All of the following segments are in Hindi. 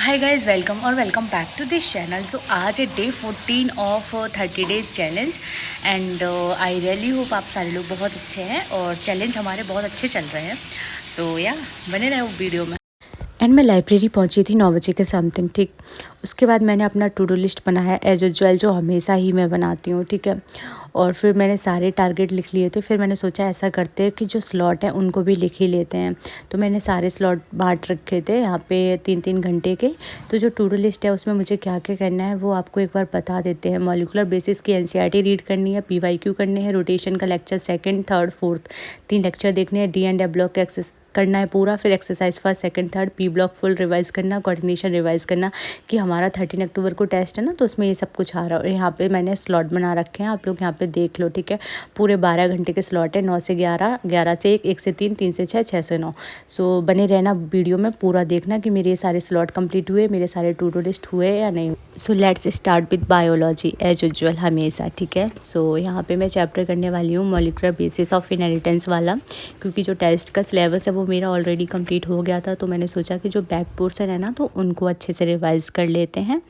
हाय गाइज, वेलकम और welcome back to this channel. So आज है day 14 of 30 days challenge and I really hope आप सारे लोग बहुत अच्छे हैं और चैलेंज हमारे बहुत अच्छे चल रहे हैं। सो या बने रहे वो वीडियो में। एंड मैं लाइब्रेरी पहुंची थी 9 बजे के समथिंग, ठीक। उसके बाद मैंने अपना टू डू लिस्ट बनाया एज यूजुअल, जो हमेशा ही मैं बनाती हूँ, ठीक है। और फिर मैंने सारे टारगेट लिख लिए थे। फिर मैंने सोचा ऐसा करते हैं कि जो स्लॉट हैं उनको भी लिख ही लेते हैं। तो मैंने सारे स्लॉट बांट रखे थे यहाँ पे 3-3 घंटे के। तो जो टू डू लिस्ट है उसमें मुझे क्या क्या करना है वो आपको एक बार बता देते हैं। मॉलिकुलर बेसिस की एनसीईआरटी रीड करनी है, पीवाईक्यू करने हैं, रोटेशन का lecture 2nd, 3rd, 4th 3 lecture देखने हैं, डी एंड एफ ब्लॉक का एक्सेस करना है पूरा, फिर exercise first, second, third, P block full revise करना, कोऑर्डिनेशन रिवाइज करना कि हमारा 13 अक्टूबर को टेस्ट है ना, तो उसमें ये सब कुछ आ रहा है। और यहाँ पे मैंने स्लॉट बना रखे हैं, आप लोग यहाँ पे देख लो, ठीक है। पूरे 12 घंटे के स्लॉट है, 9 से 11, 11 से 1, 1 से 3, 3 से 6, 6 से 9। सो बने रहना वीडियो में, पूरा देखना कि मेरे ये सारे स्लॉट कंप्लीट हुए, मेरे सारे टू डू लिस्ट हुए या नहीं। So let's start with biology as usual हमेशा, ठीक है। सो यहाँ पे मैं चैप्टर करने वाली हूँ मॉलिकुलर बेसिस ऑफ इनहेरिटेंस वाला, क्योंकि जो टेस्ट का सिलेबस है वो मेरा ऑलरेडी कंप्लीट हो गया था। तो मैंने सोचा कि जो बैक पोर्शन है ना, तो उनको अच्छे से रिवाइज़ कर लेते हैं।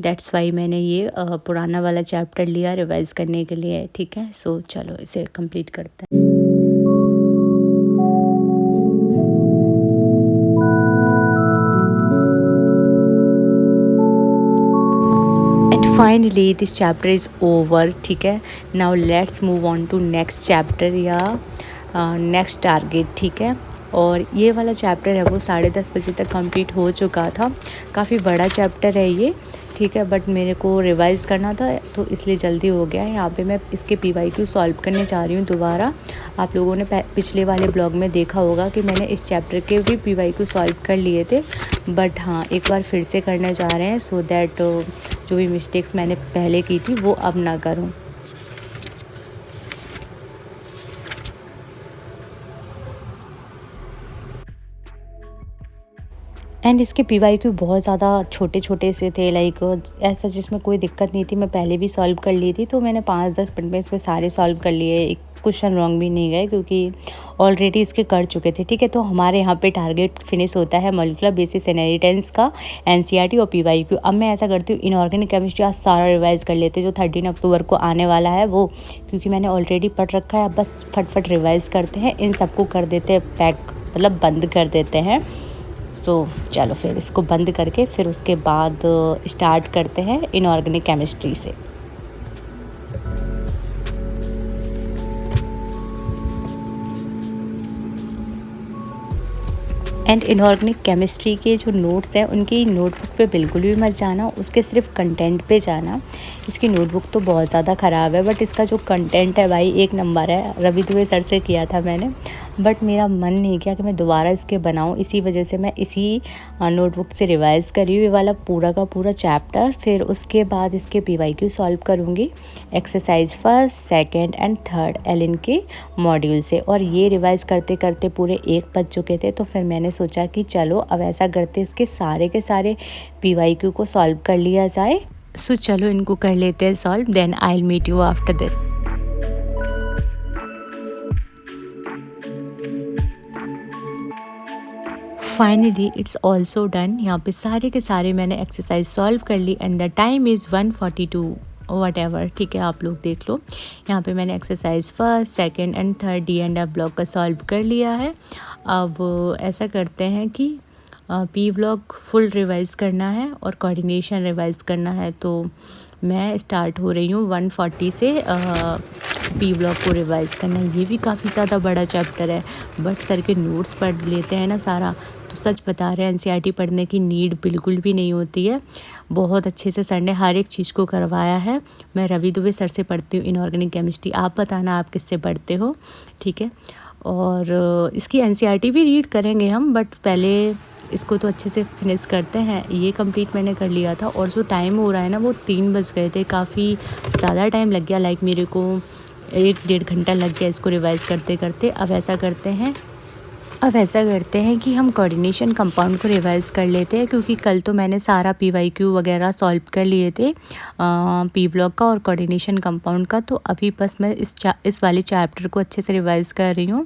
दैट्स वाई मैंने ये पुराना वाला चैप्टर लिया रिवाइज़ करने के लिए, ठीक है। सो चलो इसे कंप्लीट करते हैं। Finally this chapter is over, ठीक है। Now let's move on to next chapter या नेक्स्ट टारगेट, ठीक है। और ये वाला चैप्टर है वो 10:30 बजे तक कंप्लीट हो चुका था। काफ़ी बड़ा चैप्टर है ये, ठीक है, बट मेरे को रिवाइज़ करना था तो इसलिए जल्दी हो गया है। यहाँ पे मैं इसके पीवाईक्यू सॉल्व करने जा रही हूँ दोबारा। आप लोगों ने पिछले वाले ब्लॉग में देखा होगा कि मैंने इस चैप्टर के भी पीवाईक्यू सॉल्व कर लिए थे, बट हाँ एक बार फिर से करने जा रहे हैं सो दैट जो भी मिस्टेक्स मैंने पहले की थी वो अब ना करूँ। एंड इसके पीवाईक्यू बहुत ज़्यादा छोटे छोटे से थे, लाइक ऐसा जिसमें कोई दिक्कत नहीं थी। मैं पहले भी सॉल्व कर ली थी, तो मैंने 5-10 मिनट में इसमें सारे सॉल्व कर लिए। एक क्वेश्चन रॉन्ग भी नहीं गए क्योंकि ऑलरेडी इसके कर चुके थे, ठीक है। तो हमारे यहाँ पे टारगेट फिनिश होता है मॉलिकुलर बेसिस इनहेरिटेंस का, एनसीईआरटी और पीवाईक्यू। अब मैं ऐसा करती हूँ, इनऑर्गेनिक केमिस्ट्री आज सारा रिवाइज़ कर लेते हैं जो 13 अक्टूबर को आने वाला है वो, क्योंकि मैंने ऑलरेडी पढ़ रखा है। अब बस फटफट रिवाइज़ करते हैं, इन सबको कर देते हैं पैक, मतलब बंद कर देते हैं। सो चलो फिर इसको बंद करके फिर उसके बाद स्टार्ट करते हैं इनऑर्गेनिक केमिस्ट्री से। एंड इनऑर्गेनिक केमिस्ट्री के जो नोट्स हैं उनकी नोटबुक पे बिल्कुल भी मत जाना, उसके सिर्फ कंटेंट पे जाना। इसकी नोटबुक तो बहुत ज़्यादा ख़राब है, बट इसका जो कंटेंट है भाई एक नंबर है। रवि दुबे सर से किया था मैंने, बट मेरा मन नहीं किया कि मैं दोबारा इसके बनाऊं, इसी वजह से मैं इसी नोटबुक से रिवाइज़ करी हुई वाला पूरा का पूरा चैप्टर। फिर उसके बाद इसके पीवाईक्यू सॉल्व करूँगी, exercise first, second and third Allen के मॉड्यूल से। और ये रिवाइज़ करते करते पूरे 1 बज चुके थे, तो फिर मैंने सोचा कि चलो अब ऐसा करते इसके सारे के सारे पीवाईक्यू को सॉल्व कर लिया जाए। सो चलो इनको कर लेते हैं solve, then I will meet you after that. Finally it's also done. यहाँ पे सारे के सारे मैंने एक्सरसाइज सॉल्व कर ली and the time is 1:42 whatever, ठीक है। आप लोग देख लो, यहाँ पे मैंने exercise first, second and third D and F block का सॉल्व कर लिया है। अब ऐसा करते हैं कि पी ब्लॉक फुल रिवाइज़ करना है और कोऑर्डिनेशन रिवाइज़ करना है। तो मैं स्टार्ट हो रही हूँ 140 से पी ब्लॉक को रिवाइज़ करना है। ये भी काफ़ी ज़्यादा बड़ा चैप्टर है, बट सर के नोट्स पढ़ लेते हैं ना सारा, तो सच बता रहे हैं एनसीईआरटी पढ़ने की नीड बिल्कुल भी नहीं होती है। बहुत अच्छे से सर ने हर एक चीज़ को करवाया है। मैं रवि दुबे सर से पढ़ती हूँ इनऑर्गेनिक केमिस्ट्री, आप बताना आप किससे पढ़ते हो, ठीक है। और इसकी एनसीईआरटी भी रीड करेंगे हम, बट पहले इसको तो अच्छे से फिनिश करते हैं। ये कंप्लीट मैंने कर लिया था। और जो टाइम हो रहा है ना वो 3 बज गए थे, काफ़ी ज़्यादा टाइम लग गया, लाइक मेरे को 1-1.5 घंटा लग गया इसको रिवाइज़ करते करते। अब ऐसा करते हैं अब ऐसा करते हैं कि हम कोऑर्डिनेशन कंपाउंड को रिवाइज़ कर लेते हैं, क्योंकि कल तो मैंने सारा पीवाईक्यू वगैरह सॉल्व कर लिए थे पी ब्लॉक का और कोऑर्डिनेशन कंपाउंड का। तो अभी बस मैं इस वाले चैप्टर को अच्छे से रिवाइज़ कर रही हूँ।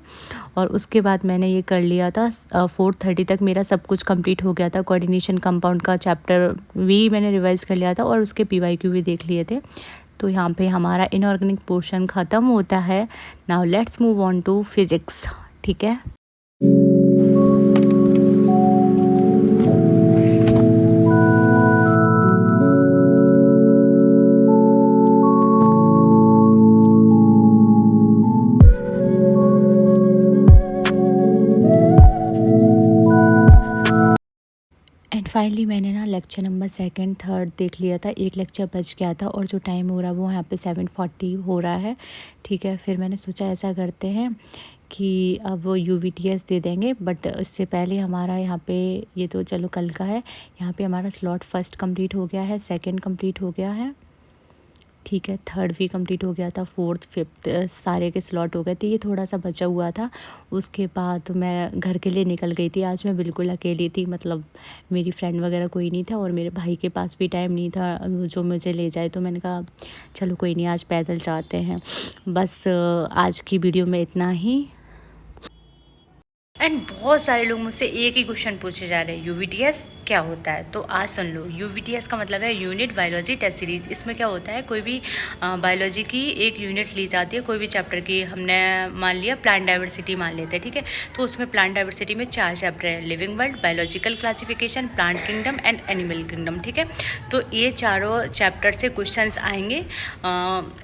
और उसके बाद मैंने ये कर लिया था 4:30 तक मेरा सब कुछ कंप्लीट हो गया था। कोऑर्डिनेशन कंपाउंड का चैप्टर भी मैंने रिवाइज़ कर लिया था और उसके पीवाईक्यू भी देख लिए थे। तो यहाँ पे हमारा इनऑर्गेनिक पोर्शन ख़त्म होता है। Now let's move on to physics. ठीक है। एंड फाइनली मैंने ना लेक्चर नंबर 2nd 3rd देख लिया था। एक लेक्चर बच गया था और जो टाइम हो रहा है वो यहाँ पे 7:40 हो रहा है। ठीक है, फिर मैंने सोचा ऐसा करते हैं कि अब वो UVTS दे देंगे, बट इससे पहले हमारा यहाँ पे ये तो चलो कल का है। यहाँ पे हमारा स्लॉट 1st कंप्लीट हो गया है, 2nd कंप्लीट हो गया है। ठीक है, 3rd भी कंप्लीट हो गया था, 4th 5th सारे के स्लॉट हो गए थे। ये थोड़ा सा बचा हुआ था। उसके बाद मैं घर के लिए निकल गई थी। आज मैं बिल्कुल अकेली थी, मतलब मेरी फ्रेंड वगैरह कोई नहीं था और मेरे भाई के पास भी टाइम नहीं था जो मुझे ले जाए। तो मैंने कहा चलो कोई नहीं, आज पैदल जाते हैं। बस आज की वीडियो में इतना ही। एंड बहुत सारे लोग मुझसे एक ही क्वेश्चन पूछे जा रहे हैं, UVTS क्या होता है। तो आज सुन लो, UVTS का मतलब है यूनिट बायोलॉजी टेस्ट सीरीज। इसमें क्या होता है, कोई भी बायोलॉजी की एक यूनिट ली जाती है, कोई भी चैप्टर की। हमने मान लिया प्लांट डाइवर्सिटी मान लेते हैं, ठीक है। तो उसमें प्लांट डाइवर्सिटी में 4 चैप्टर हैं, living world, biological classification, plant kingdom and animal kingdom. ठीक है, तो ये चारों चैप्टर से क्वेश्चन आएंगे।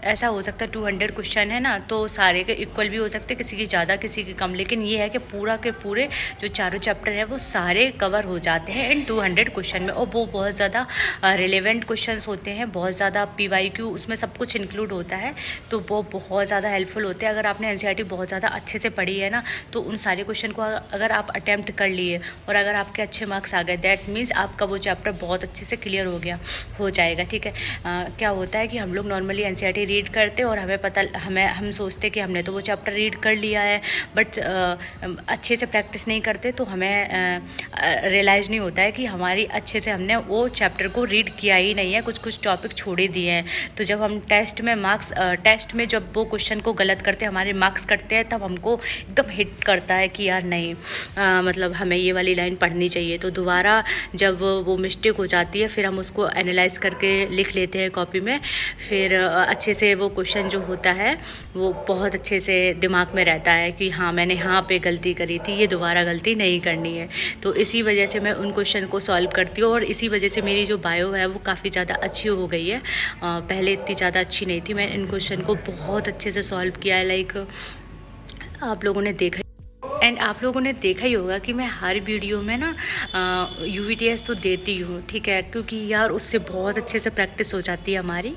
ऐसा हो सकता है 200 क्वेश्चन है ना, तो सारे के इक्वल भी हो सकते हैं, किसी की ज़्यादा किसी की कम। लेकिन ये है कि पूरा के पूरे जो चारों चैप्टर है वो सारे कवर हो जाते हैं इन 200 क्वेश्चन में। और वो बहुत ज़्यादा रिलेवेंट क्वेश्चन्स होते हैं, बहुत ज़्यादा PYQ उसमें सब कुछ इंक्लूड होता है। तो वो बहुत ज़्यादा हेल्पफुल होते हैं। अगर आपने NCERT बहुत ज़्यादा अच्छे से पढ़ी है ना, तो उन सारे क्वेश्चन को अगर आप अटैम्प्ट कर लिए और अगर आपके अच्छे मार्क्स आ गए, दैट मीन्स आपका वो चैप्टर बहुत अच्छे से क्लियर हो जाएगा। ठीक है, क्या होता है कि हम लोग नॉर्मली NCERT रीड करते और हम सोचते कि हमने तो वो चैप्टर रीड कर लिया है, बट अच्छे से प्रैक्टिस नहीं करते तो हमें रियलाइज़ नहीं होता है कि हमारी अच्छे से हमने वो चैप्टर को रीड किया ही नहीं है, कुछ टॉपिक छोड़े दिए हैं। तो जब हम टेस्ट में जब वो क्वेश्चन को गलत करते हैं, हमारे मार्क्स कटते हैं, तब हमको एकदम हिट करता है कि यार नहीं, मतलब हमें ये वाली लाइन पढ़नी चाहिए। तो दोबारा जब वो मिस्टेक हो जाती है, फिर हम उसको एनालाइज करके लिख लेते हैं कॉपी में। फिर अच्छे से वो क्वेश्चन जो होता है वो बहुत अच्छे से दिमाग में रहता है कि हाँ मैंने यहाँ पे गलती करी थी, ये दोबारा गलती नहीं करनी है। तो इसी वजह से मैं उन क्वेश्चन को सॉल्व करती हूँ और इसी वजह से मेरी जो बायो है वो काफ़ी ज़्यादा अच्छी हो गई है। पहले इतनी ज़्यादा अच्छी नहीं थी। मैंने इन क्वेश्चन को बहुत अच्छे से सॉल्व किया है। लाइक आप लोगों ने देखा एंड आप लोगों ने देखा ही होगा कि मैं हर वीडियो में ना UVTS तो देती हूँ, ठीक है, क्योंकि यार उससे बहुत अच्छे से प्रैक्टिस हो जाती है हमारी।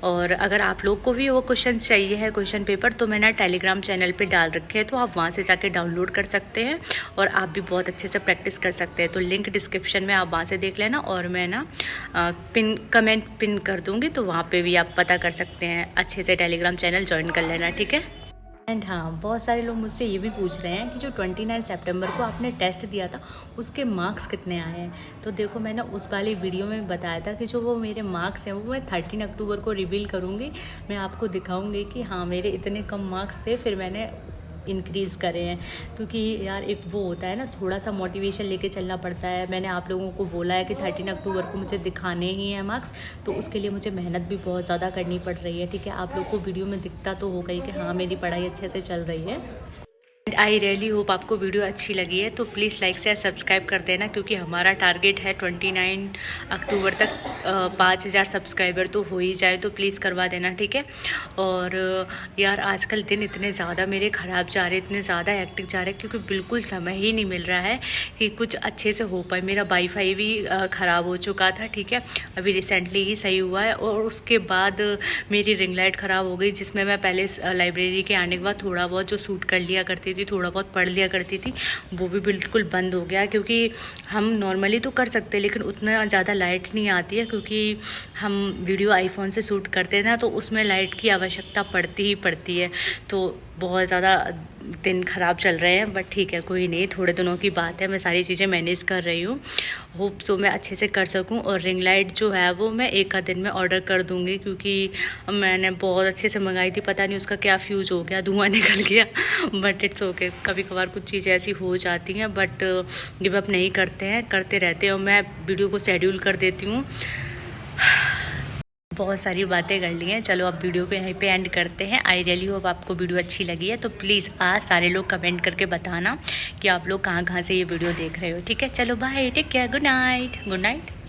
और अगर आप लोग को भी वो क्वेश्चन चाहिए है, क्वेश्चन पेपर, तो मैंने टेलीग्राम चैनल पे डाल रखे हैं, तो आप वहाँ से जाके डाउनलोड कर सकते हैं और आप भी बहुत अच्छे से प्रैक्टिस कर सकते हैं। तो लिंक डिस्क्रिप्शन में आप वहाँ से देख लेना और मैं ना कमेंट पिन कर दूँगी, तो वहाँ पर भी आप पता कर सकते हैं। अच्छे से टेलीग्राम चैनल ज्वाइन कर लेना, ठीक है। एंड हाँ, बहुत सारे लोग मुझसे ये भी पूछ रहे हैं कि जो 29 सितंबर को आपने टेस्ट दिया था उसके मार्क्स कितने आए हैं। तो देखो, मैंने उस वाली वीडियो में बताया था कि जो वो मेरे मार्क्स हैं वो मैं 13 अक्टूबर को रिवील करूँगी। मैं आपको दिखाऊँगी कि हाँ मेरे इतने कम मार्क्स थे, फिर मैंने इंक्रीज़ करे हैं। क्योंकि यार एक वो होता है ना, थोड़ा सा मोटिवेशन लेके चलना पड़ता है। मैंने आप लोगों को बोला है कि 13 अक्टूबर को मुझे दिखाने ही हैं मार्क्स, तो उसके लिए मुझे मेहनत भी बहुत ज़्यादा करनी पड़ रही है, ठीक है। आप लोग को वीडियो में दिखता तो होगा ही कि हाँ मेरी पढ़ाई अच्छे से चल रही है। आई रियली होप आपको वीडियो अच्छी लगी है, तो प्लीज़ लाइक शेयर सब्सक्राइब कर देना, क्योंकि हमारा टारगेट है 29 अक्टूबर तक 5000 सब्सक्राइबर तो हो ही जाए, तो प्लीज़ करवा देना, ठीक है। और यार आजकल दिन इतने ज़्यादा मेरे ख़राब जा रहे, इतने ज़्यादा हेक्टिक जा रहे, क्योंकि बिल्कुल समय ही नहीं मिल रहा है कि कुछ अच्छे से हो पाए। मेरा वाईफाई भी ख़राब हो चुका था, ठीक है, अभी रिसेंटली ही सही हुआ है। और उसके बाद मेरी रिंग लाइट ख़राब हो गई, जिसमें मैं पहले लाइब्रेरी के आने के बाद थोड़ा बहुत जो शूट कर लिया करती थी, थोड़ा बहुत पढ़ लिया करती थी, वो भी बिल्कुल बंद हो गया। क्योंकि हम नॉर्मली तो कर सकते हैं, लेकिन उतना ज़्यादा लाइट नहीं आती है, क्योंकि हम वीडियो आईफोन से शूट करते हैं ना, तो उसमें लाइट की आवश्यकता पड़ती ही पड़ती है। तो बहुत ज़्यादा दिन ख़राब चल रहे हैं, बट ठीक है, कोई नहीं, थोड़े दिनों की बात है। मैं सारी चीज़ें मैनेज कर रही हूँ, होप सो मैं अच्छे से कर सकूँ। और रिंग लाइट जो है वो मैं एक आध दिन में ऑर्डर कर दूँगी, क्योंकि मैंने बहुत अच्छे से मंगाई थी, पता नहीं उसका क्या फ्यूज़ हो गया, धुआं निकल गया। बट इट्स ओके, कभी कभार कुछ चीज़ें ऐसी हो जाती हैं, बट गिव अप नहीं करते हैं, करते रहते हैं। और मैं वीडियो को शेड्यूल कर देती हूँ। बहुत सारी बातें कर ली हैं, चलो अब वीडियो को यहीं पे एंड करते हैं। आई रियली होप आपको वीडियो अच्छी लगी है, तो प्लीज़ आज सारे लोग कमेंट करके बताना कि आप लोग कहाँ कहाँ से ये वीडियो देख रहे हो। ठीक है, चलो bye, take care, good night, good night.